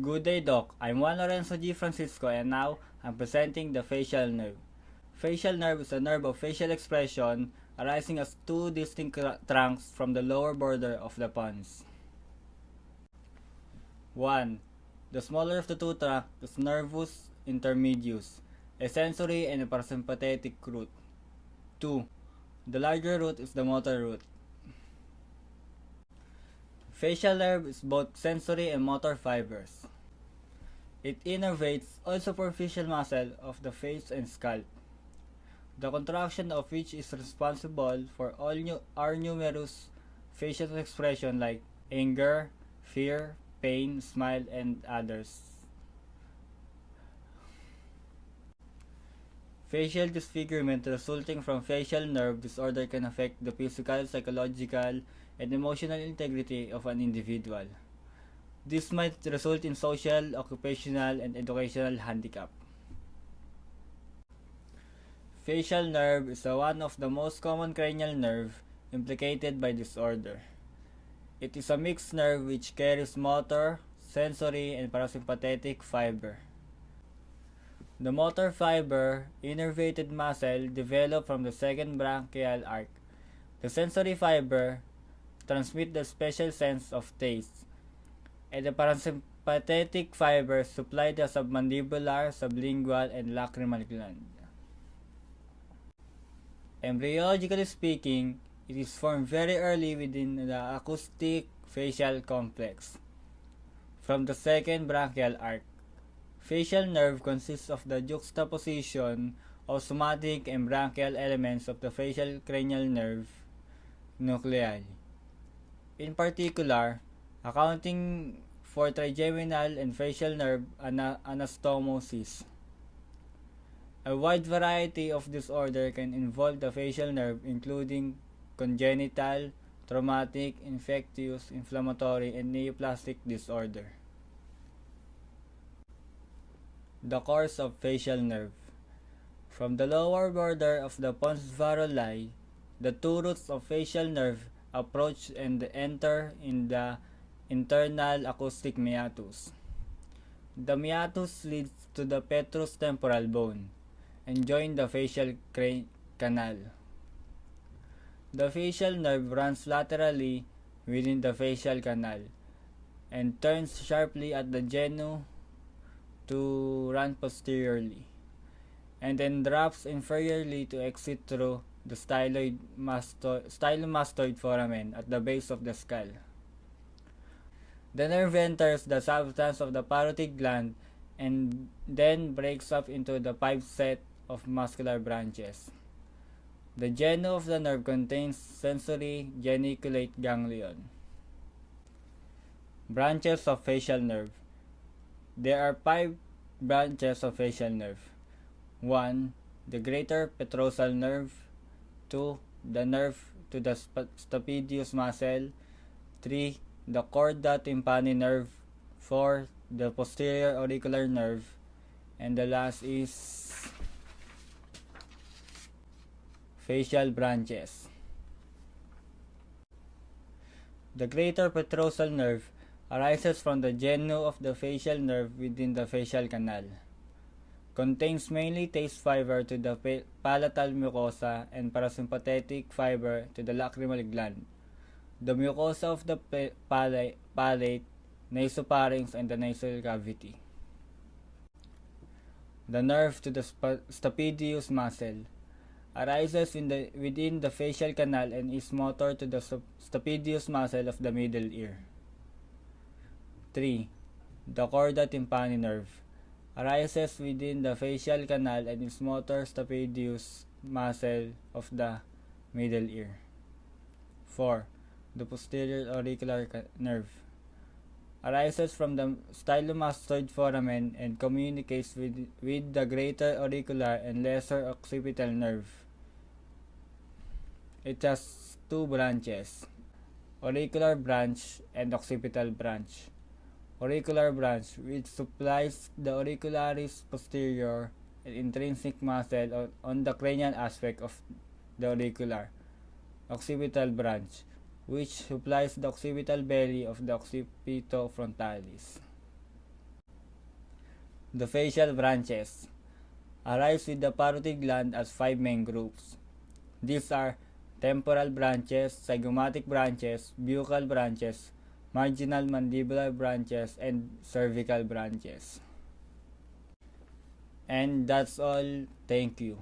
Good day, Doc. I'm Juan Lorenzo G. Francisco, and now I'm presenting the facial nerve. Facial nerve is a nerve of facial expression arising as two distinct trunks from the lower border of the pons. 1. The smaller of the two trunks is nervus intermedius, a sensory and a parasympathetic root. 2. The larger root is the motor root. Facial nerve is both sensory and motor fibers. It innervates all superficial muscle of the face and scalp, the contraction of which is responsible for all our numerous facial expressions like anger, fear, pain, smile, and others. Facial disfigurement resulting from facial nerve disorder can affect the physical, psychological, and emotional integrity of an individual. This might result in social, occupational, and educational handicap. Facial nerve is one of the most common cranial nerve implicated by disorder. It is a mixed nerve which carries motor, sensory, and parasympathetic fiber. The motor fiber, innervated muscle, developed from the second branchial arc. The sensory fiber transmit the special sense of taste, and the parasympathetic fibers supply the submandibular, sublingual, and lacrimal gland. Embryologically speaking, it is formed very early within the acoustic facial complex, from the second branchial arc. Facial nerve consists of the juxtaposition of somatic and branchial elements of the facial cranial nerve nuclei. In particular, accounting for trigeminal and facial nerve anastomosis. A wide variety of disorder can involve the facial nerve, including congenital, traumatic, infectious, inflammatory, and neoplastic disorder. The course of facial nerve. From the lower border of the pons varolii, the two roots of facial nerve approach and enter in the internal acoustic meatus. The meatus leads to the petrous temporal bone and join the facial canal. The facial nerve runs laterally within the facial canal and turns sharply at the genu to run posteriorly, and then drops inferiorly to exit through the stylomastoid foramen at the base of the skull. The nerve enters the substance of the parotid gland and then breaks up into the 5 set of muscular branches. The genu of the nerve contains sensory geniculate ganglion. Branches of facial nerve. There are 5 branches of facial nerve. 1. The greater petrosal nerve. 2. The nerve to the stapedius muscle. 3. The chorda tympani nerve. 4. The posterior auricular nerve. And the last is facial branches. The greater petrosal nerve arises from the genu of the facial nerve within the facial canal. Contains mainly taste fiber to the palatal mucosa and parasympathetic fiber to the lacrimal gland, the mucosa of the palate, nasopharynx, and the nasal cavity. The nerve to the stapedius muscle arises within the facial canal and is motor to the stapedius muscle of the middle ear. 3. The chorda tympani nerve arises within the facial canal and is motor stapedius muscle of the middle ear. 4. The posterior auricular nerve arises from the stylomastoid foramen and communicates with the greater auricular and lesser occipital nerve. It has 2 branches, auricular branch and occipital branch. Auricular branch, which supplies the auricularis posterior and intrinsic muscle on the cranial aspect of the auricular. Occipital branch, which supplies the occipital belly of the occipitofrontalis. The facial branches arise with the parotid gland as 5 main groups. These are temporal branches, zygomatic branches, buccal branches, marginal mandibular branches, and cervical branches. And that's all. Thank you.